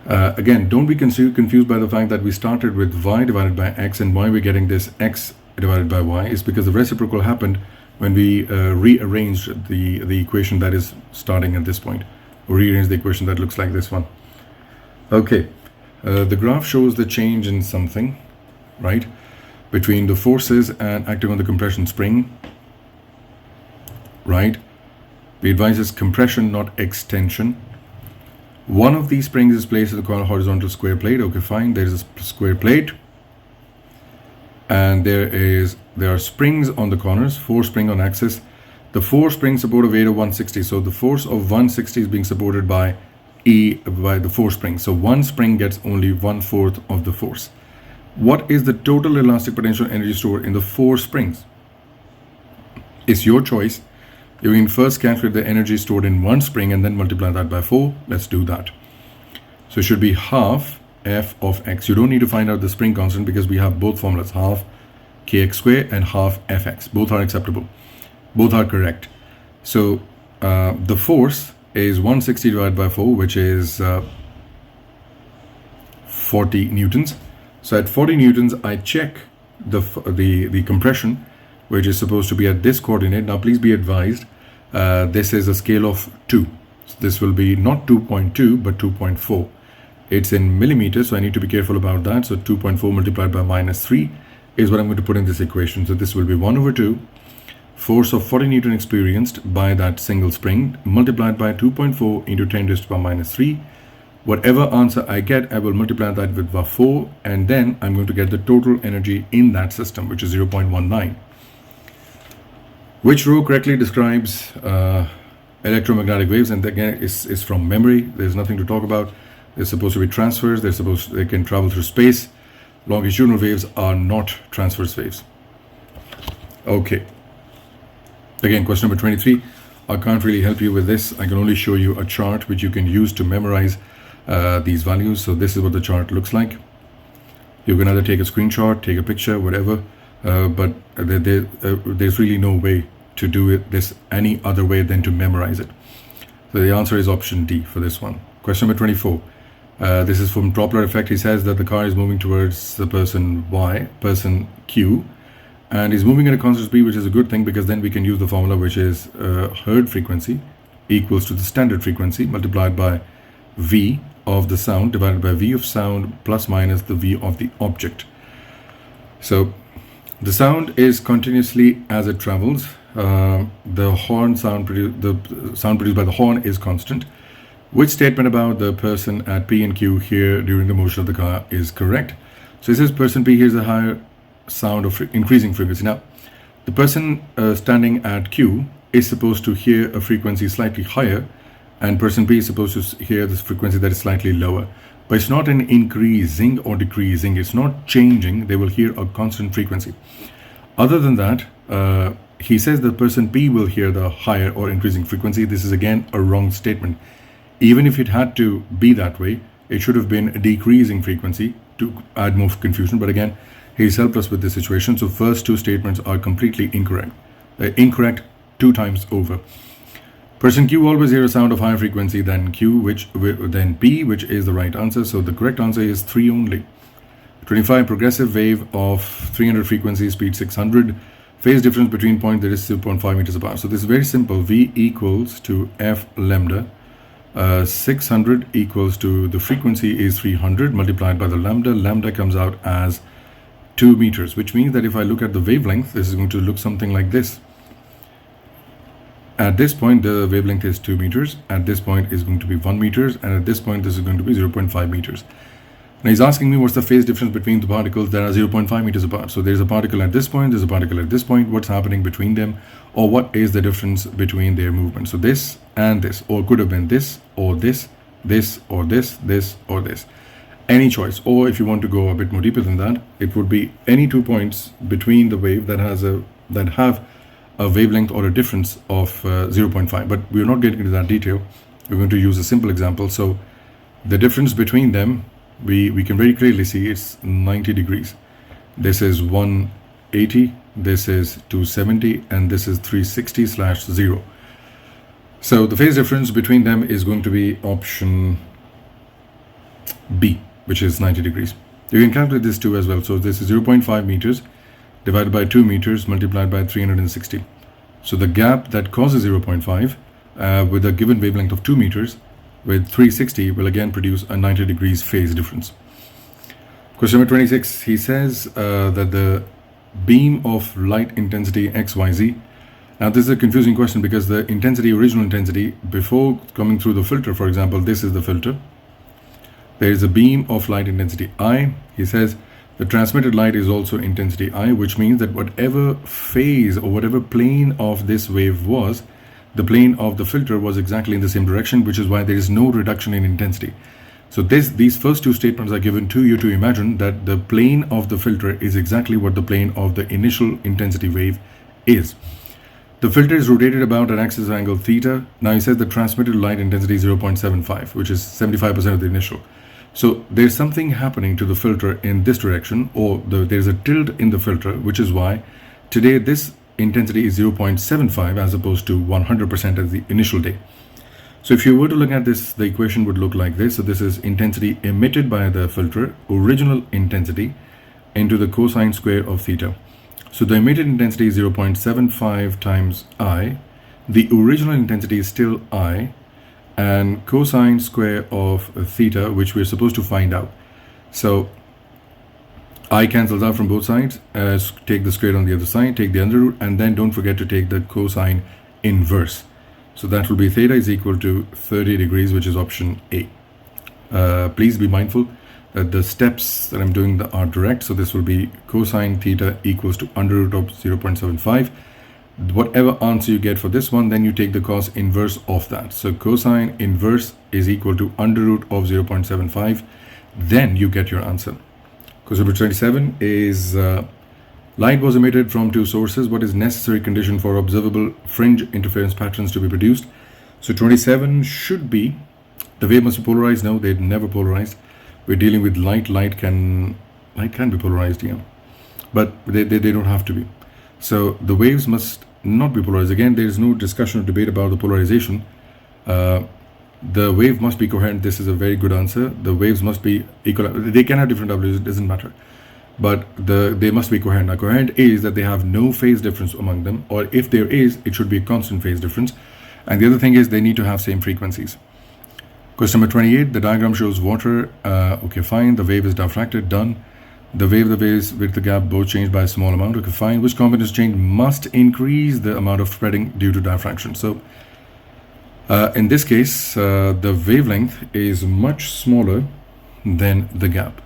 Again, don't be confused by the fact that we started with y divided by x, and why we're getting this x divided by y is because the reciprocal happened when we rearranged the equation that is starting at this point. We rearranged the equation that looks like this one. Okay, the graph shows the change in something, right, between the forces and acting on the compression spring, right? We advise is compression, not extension. One of these springs is placed at the horizontal square plate. Okay, fine. There is a square plate, and there are springs on the corners. 4 springs on axis. The 4 springs support a weight of 160. So the force of 160 is being supported by by the 4 springs. So one spring gets only 1/4 of the force. What is the total elastic potential energy stored in the 4 springs? It's your choice. You can first calculate the energy stored in one spring and then multiply that by 4. Let's do that. So it should be half f of x. You don't need to find out the spring constant because we have both formulas, half kx square and half fx. Both are acceptable. Both are correct. So the force is 160 divided by 4, which is 40 newtons. So at 40 newtons, I check the compression, which is supposed to be at this coordinate. Now, please be advised, this is a scale of 2. So this will be not 2.2, but 2.4. It's in millimeters, so I need to be careful about that. So 2.4 multiplied by -3 is what I'm going to put in this equation. So this will be 1/2. Force of 40 Newton experienced by that single spring multiplied by 2.4 into 10 raised to the power -3. Whatever answer I get, I will multiply that with 4, and then I'm going to get the total energy in that system, which is 0.19. Which row correctly describes electromagnetic waves? And again, is from memory. There's nothing to talk about. They're supposed to be transfers. They can travel through space. Longitudinal waves are not transverse waves. Okay. Again, question number 23. I can't really help you with this. I can only show you a chart which you can use to memorize these values. So this is what the chart looks like. You can either take a screenshot, take a picture, whatever, but there's really no way to do this any other way than to memorize it. So the answer is option D for this one. Question number 24. This is from Doppler effect. He says that the car is moving towards the person Y, person Q, and is moving at a constant speed, which is a good thing because then we can use the formula, which is heard frequency equals to the standard frequency multiplied by V of the sound divided by V of sound plus minus the V of the object. So the sound is continuously as it travels. The sound produced by the horn is constant. Which statement about the person at P and Q here during the motion of the car is correct? So it says person P hears a higher sound of increasing frequency. Now, The person standing at Q is supposed to hear a frequency slightly higher, and person P is supposed to hear this frequency that is slightly lower. But it's not an increasing or decreasing, it's not changing, they will hear a constant frequency. Other than that, he says the person P will hear the higher or increasing frequency. This is again a wrong statement. Even if it had to be that way, it should have been a decreasing frequency to add more confusion. But again, he's helped us with this situation. So first two statements are completely incorrect. They're incorrect 2 times over. Person Q always hears a sound of higher frequency than than P, which is the right answer. So the correct answer is 3 only. 25, progressive wave of 300 frequency, speed 600. Phase difference between point that is 0.5 meters apart. So this is very simple. V equals to F lambda. 600 equals to the frequency is 300 multiplied by the lambda. Lambda comes out as 2 meters, which means that if I look at the wavelength, this is going to look something like this. At this point, the wavelength is 2 meters. At this point is going to be 1 meters. And at this point, this is going to be 0.5 meters. Now he's asking me what's the phase difference between the particles that are 0.5 meters apart. So there's a particle at this point, there's a particle at this point. What's happening between them, or what is the difference between their movement? So this and this, or it could have been this, or this, this, or this, this, or this. Any choice. Or if you want to go a bit more deeper than that, it would be any 2 points between the wave that have a wavelength or a difference of 0.5. But we're not getting into that detail. We're going to use a simple example. So the difference between them, we can very clearly see it's 90 degrees. This is 180, this is 270, and this is 360/0. So the phase difference between them is going to be option B, which is 90 degrees. You can calculate this too as well. So this is 0.5 meters divided by 2 meters multiplied by 360. So the gap that causes 0.5 with a given wavelength of 2 meters with 360 will again produce a 90 degrees phase difference. Question number 26, he says that the beam of light intensity XYZ. Now this is a confusing question because the intensity, original intensity, before coming through the filter, for example, this is the filter. There is a beam of light intensity I. He says the transmitted light is also intensity I, which means that whatever phase or whatever plane of this wave was, the plane of the filter was exactly in the same direction, which is why there is no reduction in intensity. So these first 2 statements are given to you to imagine that the plane of the filter is exactly what the plane of the initial intensity wave is. The filter is rotated about an axis angle theta. Now he says the transmitted light intensity is 0.75, which is 75% of the initial. So there's something happening to the filter in this direction, or there's a tilt in the filter, which is why today this intensity is 0.75 as opposed to 100% as the initial day. So if you were to look at this, the equation would look like this. So this is intensity emitted by the filter, original intensity, into the cosine square of theta. So the emitted intensity is 0.75 times I. The original intensity is still I, and cosine square of theta, which we're supposed to find out. So I cancels out from both sides, take the square on the other side, take the under root, and then don't forget to take the cosine inverse. So that will be theta is equal to 30 degrees, which is option A. Please be mindful that the steps that I'm doing are direct. So this will be cosine theta equals to under root of 0.75. Whatever answer you get for this one, then you take the cos inverse of that. So cosine inverse is equal to under root of 0.75. Then you get your answer. Question number 27 is light was emitted from 2 sources. What is necessary condition for observable fringe interference patterns to be produced? So 27 should be, the wave must be polarized. No, they're never polarized. We're dealing with light. Light can be polarized, yeah, but they don't have to be. So the waves must not be polarized. Again, there is no discussion or debate about the polarization. The wave must be coherent. This is a very good answer. The waves must be equal. They can have different W's, it doesn't matter. But they must be coherent. Now, coherent is that they have no phase difference among them, or if there is, it should be a constant phase difference. And the other thing is they need to have same frequencies. Question number 28, the diagram shows water. Okay, fine. The wave is diffracted, done. The waves with the gap both changed by a small amount. Okay, fine. Which combination change must increase the amount of spreading due to diffraction? So in this case, the wavelength is much smaller than the gap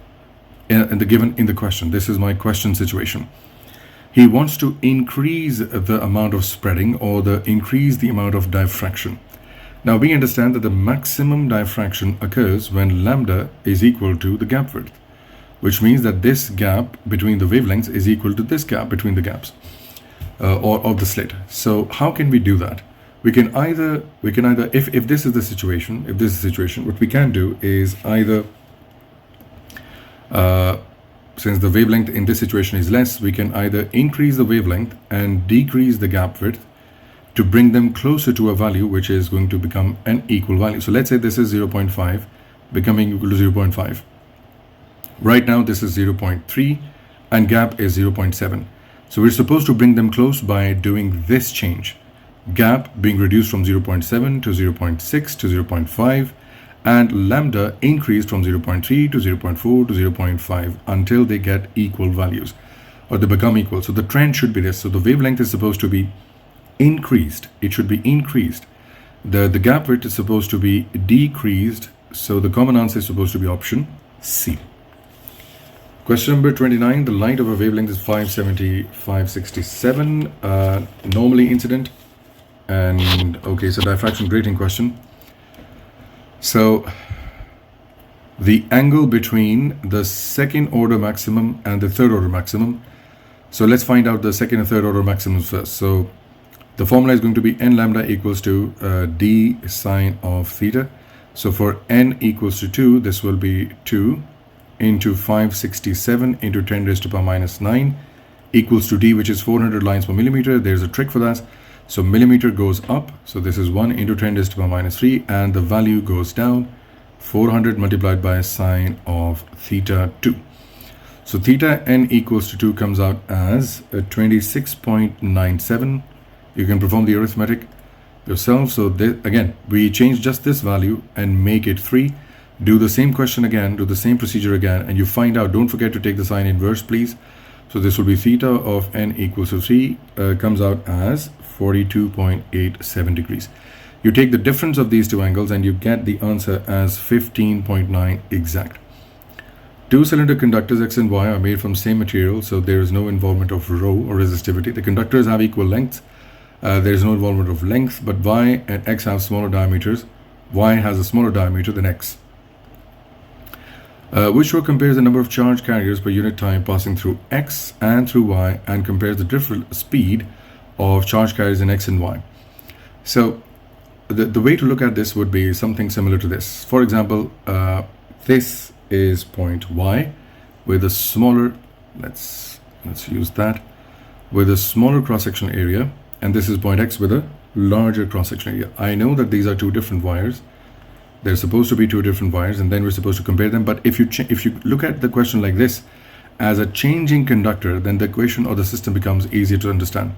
in the question. This is my question situation. he wants to increase the amount of spreading or increase the amount of diffraction. Now we understand that the maximum diffraction occurs when lambda is equal to the gap width, which means that this gap between the wavelengths is equal to this gap between the gaps or of the slit. So how can we do that? We can either if this is the situation, what we can do is either since the wavelength in this situation is less, we can either increase the wavelength and decrease the gap width to bring them closer to a value which is going to become an equal value. So let's say this is 0.5 becoming equal to 0.5. Right now this is 0.3 and gap is 0.7. So we're supposed to bring them close by doing this change. Gap being reduced from 0.7 to 0.6 to 0.5 and lambda increased from 0.3 to 0.4 to 0.5 until they get equal values or they become equal. So the trend should be this. So the wavelength is supposed to be increased. It should be increased. The gap width is supposed to be decreased. So the common answer is supposed to be option C. Question number 29. The light of a wavelength is 570, 567. Normally incident. And okay, so diffraction grating question. So the angle between the second order maximum and the third order maximum. So let's find out the second and third order maximums first. So the formula is going to be n lambda equals to d sine of theta. So for n equals to 2, this will be 2 into 567 into 10 raised to the power minus 9 equals to d, which is 400 lines per millimeter. There's a trick for that. So millimeter goes up. So this is 1 into 10 raised to the power minus 3 and the value goes down. 400 multiplied by sine of theta 2. So theta n equals to 2 comes out as 26.97. You can perform the arithmetic yourself. So again, we change just this value and make it 3. Do the same question again, do the same procedure again, and you find out. Don't forget to take the sine inverse, please. So this will be theta of n equals to 3 comes out as 42.87 degrees. You take the difference of these two angles and you get the answer as 15.9 exact. Two cylinder conductors X and Y are made from same material, so there is no involvement of rho or resistivity. The conductors have equal lengths. There is no involvement of length, but Y and X have smaller diameters. Y has a smaller diameter than X. Which row compares the number of charge carriers per unit time passing through X and through Y and compares the different speed of charge carriers in X and Y. So the way to look at this would be something similar to this. For example, this is point Y with a smaller, let's use that, with a smaller cross-section area, and this is point X with a larger cross-section area. I know that these are two different wires. They're supposed to be two different wires, and then we're supposed to compare them. But if you look at the question like this as a changing conductor, then the equation or the system becomes easier to understand.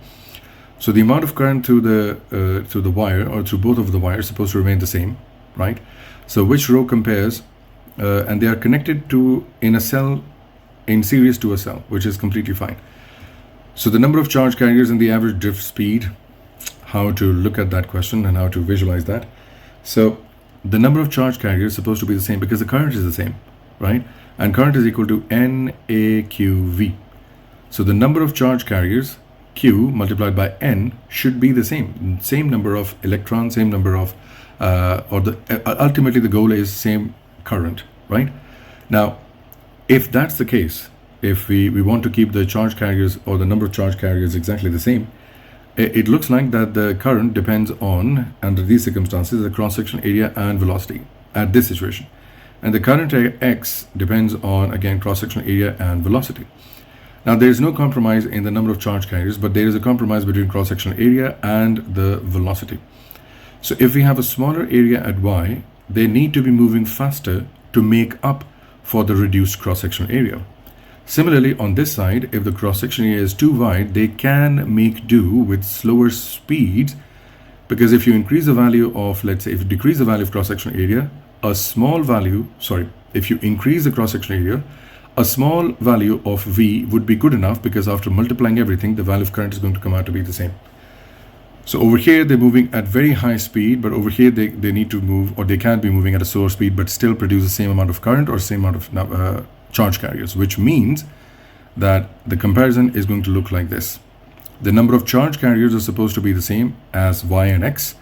So the amount of current through the wire or through both of the wires is supposed to remain the same, right? So which row compares, and they are connected to in a cell in series to a cell, which is completely fine. So the number of charge carriers and the average drift speed, how to look at that question and how to visualize that. So the number of charge carriers is supposed to be the same because the current is the same, right? And current is equal to NAQV. So the number of charge carriers, Q multiplied by N, should be the same. Same number of electrons, same number of, ultimately the goal is same current, right? Now, if that's the case, if we want to keep the charge carriers or the number of charge carriers exactly the same, it looks like that the current depends on, under these circumstances, the cross-section area and velocity at this situation. And the current X depends on, again, cross-section area and velocity. Now, there is no compromise in the number of charge carriers, but there is a compromise between cross-section area and the velocity. So if we have a smaller area at Y, they need to be moving faster to make up for the reduced cross-section area. Similarly, on this side, if the cross-section area is too wide, they can make do with slower speeds, because if you increase the value of, let's say, if you decrease the value of cross-section area, if you increase the cross-section area, a small value of V would be good enough, because after multiplying everything, the value of current is going to come out to be the same. So over here, they're moving at very high speed, but over here, they need to move, or they can be moving at a slower speed, but still produce the same amount of current or same amount of charge carriers, which means that the comparison is going to look like this. The number of charge carriers are supposed to be the same as y and x,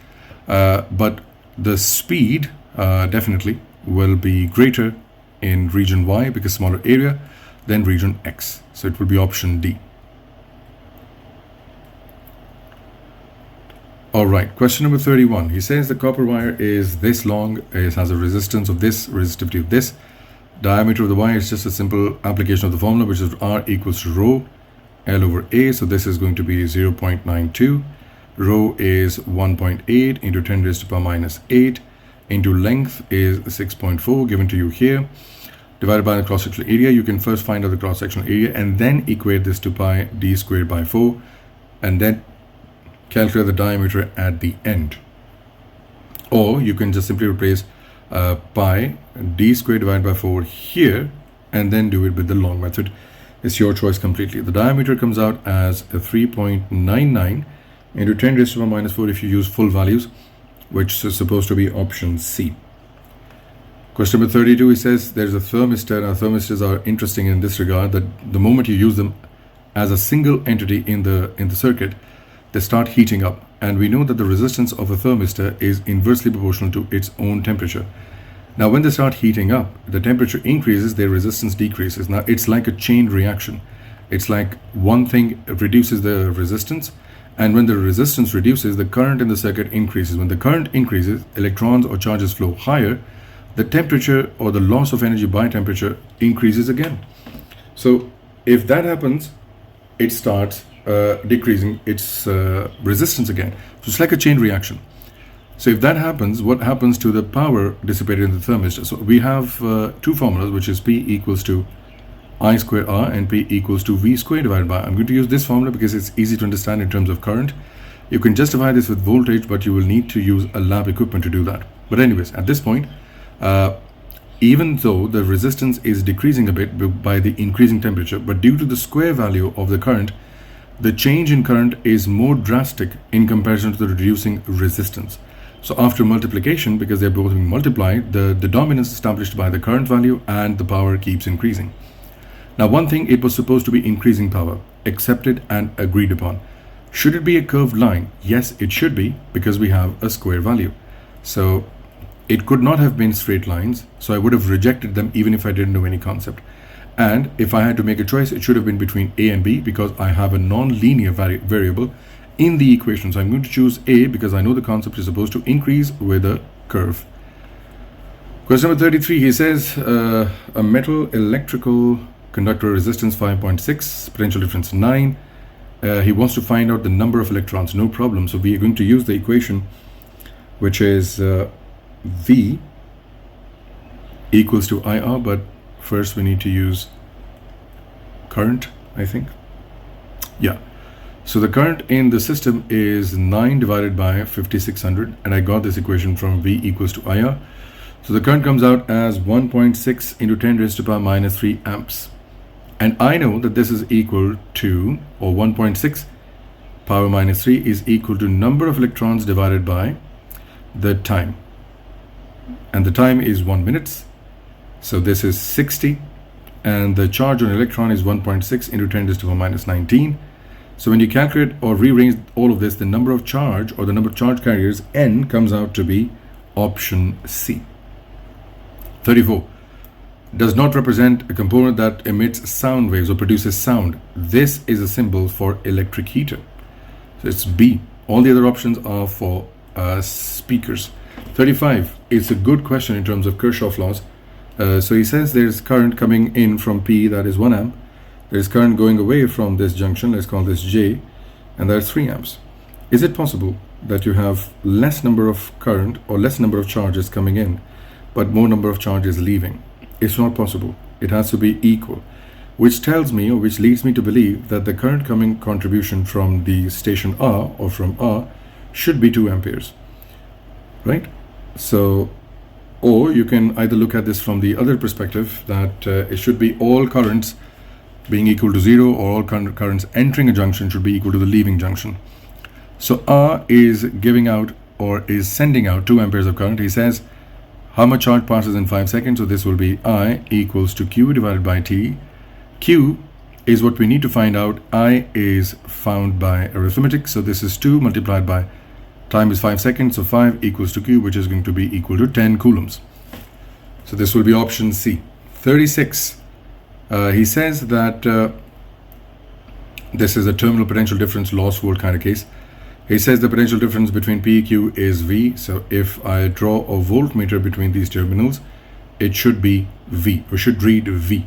but the speed definitely will be greater in region y because smaller area than region x. So it will be option D. Alright, question number 31. He says the copper wire is this long, it has a resistance of this, resistivity of this. Diameter of the wire is just a simple application of the formula, which is R equals to rho L over A. So this is going to be 0.92. Rho is 1.8 into 10 raised to power minus 8 into length is 6.4 given to you here, divided by the cross-sectional area. You can first find out the cross-sectional area and then equate this to pi d squared by 4 and then calculate the diameter at the end. Or you can just simply replace pi d squared divided by 4 here and then do it with the long method. It's your choice completely. The diameter comes out as a 3.99 into 10 raised to the power minus 4 if you use full values, which is supposed to be option C. Question number 32, he says there's a thermistor. Now thermistors are interesting in this regard that the moment you use them as a single entity in the circuit, they start heating up, and we know that the resistance of a thermistor is inversely proportional to its own temperature. Now when they start heating up, the temperature increases, their resistance decreases. Now it's like a chain reaction. It's like one thing reduces the resistance, and when the resistance reduces, the current in the circuit increases. When the current increases, electrons or charges flow higher, the temperature or the loss of energy by temperature increases again. So if that happens, it starts decreasing its resistance again. So it's like a chain reaction. So if that happens, what happens to the power dissipated in the thermistor? So we have two formulas, which is P equals to I square R and P equals to V square divided by. I'm going to use this formula because it's easy to understand in terms of current. You can justify this with voltage, but you will need to use a lab equipment to do that. But anyways, at this point, even though the resistance is decreasing a bit by the increasing temperature, but due to the square value of the current, the change in current is more drastic in comparison to the reducing resistance. So after multiplication, because they're both being multiplied, the dominance established by the current value and the power keeps increasing. Now one thing, it was supposed to be increasing power, accepted and agreed upon. Should it be a curved line? Yes, it should be, because we have a square value. So it could not have been straight lines, so I would have rejected them even if I didn't know any concept. And if I had to make a choice, it should have been between A and B because I have a non-linear variable in the equation. So I'm going to choose A because I know the concept is supposed to increase with a curve. Question number 33, he says a metal electrical conductor resistance 5.6, potential difference 9. He wants to find out the number of electrons. No problem. So we are going to use the equation, which is V equals to IR, but first we need to use current, I think. Yeah. So the current in the system is 9 divided by 5600, and I got this equation from V equals to IR. So the current comes out as 1.6 into 10 raised to the power minus 3 amps. And I know that this is equal to, or 1.6 power minus 3 is equal to number of electrons divided by the time. And the time is 1 minute. So this is 60. And the charge on electron is 1.6 into 10 raised to the power minus 19. So when you calculate or rearrange all of this, the number of charge or the number of charge carriers, N, comes out to be option C. 34. Does not represent a component that emits sound waves or produces sound. This is a symbol for electric heater. So it's B. All the other options are for speakers. 35. It's a good question in terms of Kirchhoff laws. So he says there's current coming in from P, that is 1 amp. There's current going away from this junction, let's call this J, and that's 3 amps. Is it possible that you have less number of current or less number of charges coming in, but more number of charges leaving? It's not possible. It has to be equal, which tells me, or which leads me to believe, that the current coming contribution from the station R or from R should be 2 amperes, right? So, or you can either look at this from the other perspective, that it should be all currents being equal to 0, or all currents entering a junction should be equal to the leaving junction. So R is giving out or is sending out 2 amperes of current. He says how much charge passes in 5 seconds. So this will be I equals to Q divided by T. Q is what we need to find out. I is found by arithmetic. So this is 2 multiplied by time is 5 seconds. So 5 equals to Q, which is going to be equal to 10 coulombs. So this will be option C. 36. He says that this is a terminal potential difference loss volt kind of case. He says the potential difference between P and Q is V. So if I draw a voltmeter between these terminals, it should be V, or should read V.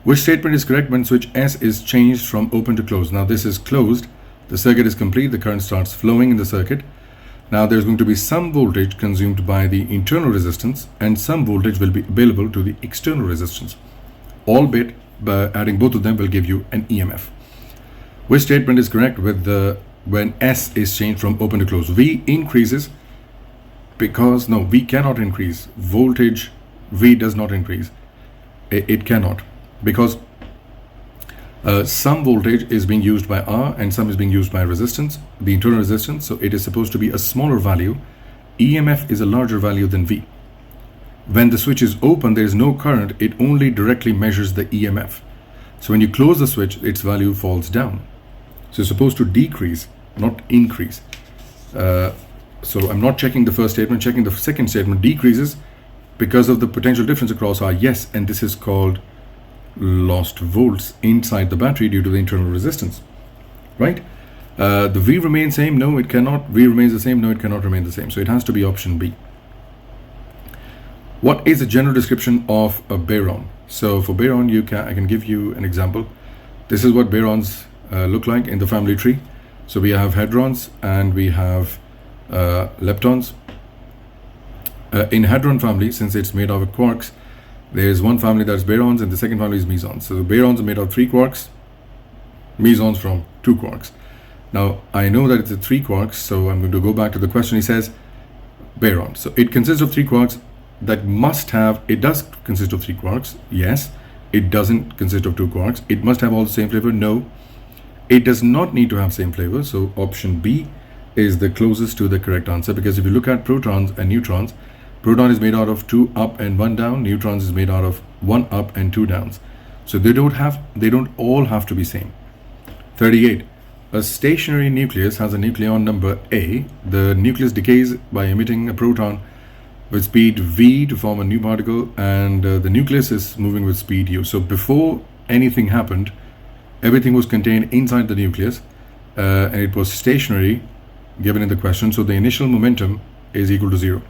Which statement is correct when switch S is changed from open to closed? Now this is closed, the circuit is complete, the current starts flowing in the circuit. Now there's going to be some voltage consumed by the internal resistance and some voltage will be available to the external resistance. Albeit, by adding both of them will give you an EMF. Which statement is correct with when S is changed from open to closed? V increases because, no, V cannot increase. Voltage V does not increase. It cannot, because some voltage is being used by R and some is being used by resistance, the internal resistance. So it is supposed to be a smaller value. EMF is a larger value than V. When the switch is open, there is no current. It only directly measures the EMF. So when you close the switch, its value falls down. So it's supposed to decrease, not increase. So I'm not checking the first statement, checking the second statement. Decreases because of the potential difference across R. Yes, and this is called lost volts inside the battery due to the internal resistance, right? The V remains same. No, it cannot. V remains the same. No, it cannot remain the same. So it has to be option B. What is the general description of a baron? So for baron, I can give you an example. This is what barons look like in the family tree. So we have hadrons and we have leptons. In hadron family, since it's made out of quarks, there is one family that's barons and the second family is mesons. So the barons are made of 3 quarks, mesons from 2 quarks. Now I know that it's a 3 quarks, so I'm going to go back to the question. He says baron. So it consists of 3 quarks. That must have, it does consist of 3 quarks. Yes. It doesn't consist of 2 quarks. It must have all the same flavor. No, it does not need to have same flavor. So option B is the closest to the correct answer, because if you look at protons and neutrons, proton is made out of 2 up and 1 down. Neutrons is made out of 1 up and 2 downs. So they don't all have to be same. 38. A stationary nucleus has a nucleon number A. The nucleus decays by emitting a proton with speed v to form a new particle, and the nucleus is moving with speed u. So before anything happened, everything was contained inside the nucleus, and it was stationary, given in the question. So the initial momentum is equal to 0.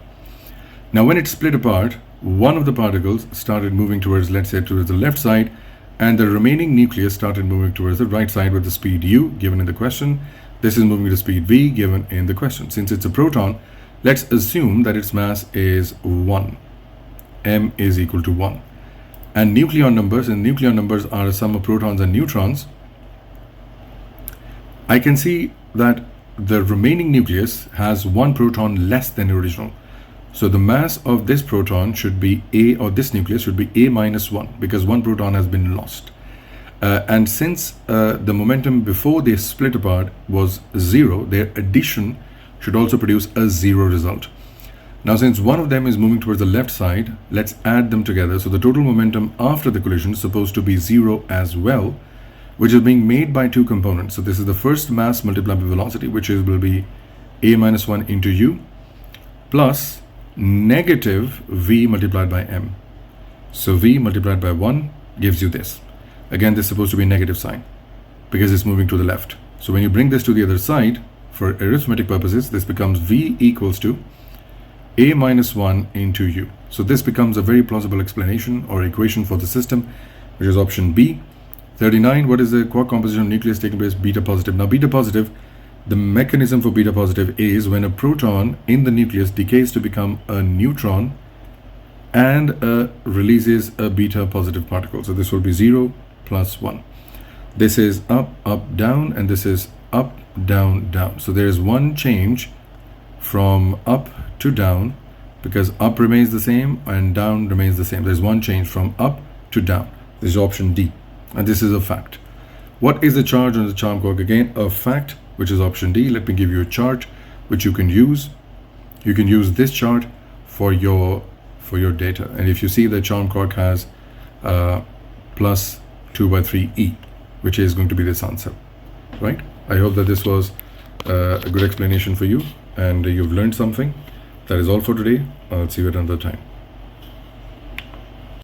Now when it split apart, one of the particles started moving towards, let's say, towards the left side, and the remaining nucleus started moving towards the right side with the speed u, given in the question. This is moving with the speed v, given in the question. Since it's a proton, let's assume that its mass is 1. M is equal to 1. And nucleon numbers are a sum of protons and neutrons. I can see that the remaining nucleus has 1 proton less than the original. So the mass of this proton should be A, or this nucleus should be A minus 1, because 1 proton has been lost. And since the momentum before they split apart was 0, their addition should also produce a 0 result. Now since one of them is moving towards the left side, let's add them together. So the total momentum after the collision is supposed to be 0 as well, which is being made by 2 components. So this is the first mass multiplied by velocity, which will be A minus 1 into u, plus negative v multiplied by m. So v multiplied by 1 gives you this. Again, this is supposed to be a negative sign because it's moving to the left. So when you bring this to the other side, for arithmetic purposes, this becomes v equals to a minus 1 into u. So this becomes a very plausible explanation or equation for the system, which is option B. 39. What is the quark composition of nucleus taking place? Beta positive. Now beta positive, the mechanism for beta positive is when a proton in the nucleus decays to become a neutron and releases a beta positive particle. So this will be 0 plus 1. This is up, up, down, and this is up, down, down. So there is one change from up to down, because up remains the same and down remains the same. There's one change from up to down. This is option D, and this is a fact. What is the charge on the charm quark? Again, a fact, which is option D. Let me give you a chart which you can use. You can use this chart for your data, and if you see the charm quark has plus 2 by 3 e, which is going to be this answer, right? I hope that this was a good explanation for you and you've learned something. That is all for today. I'll see you at another time.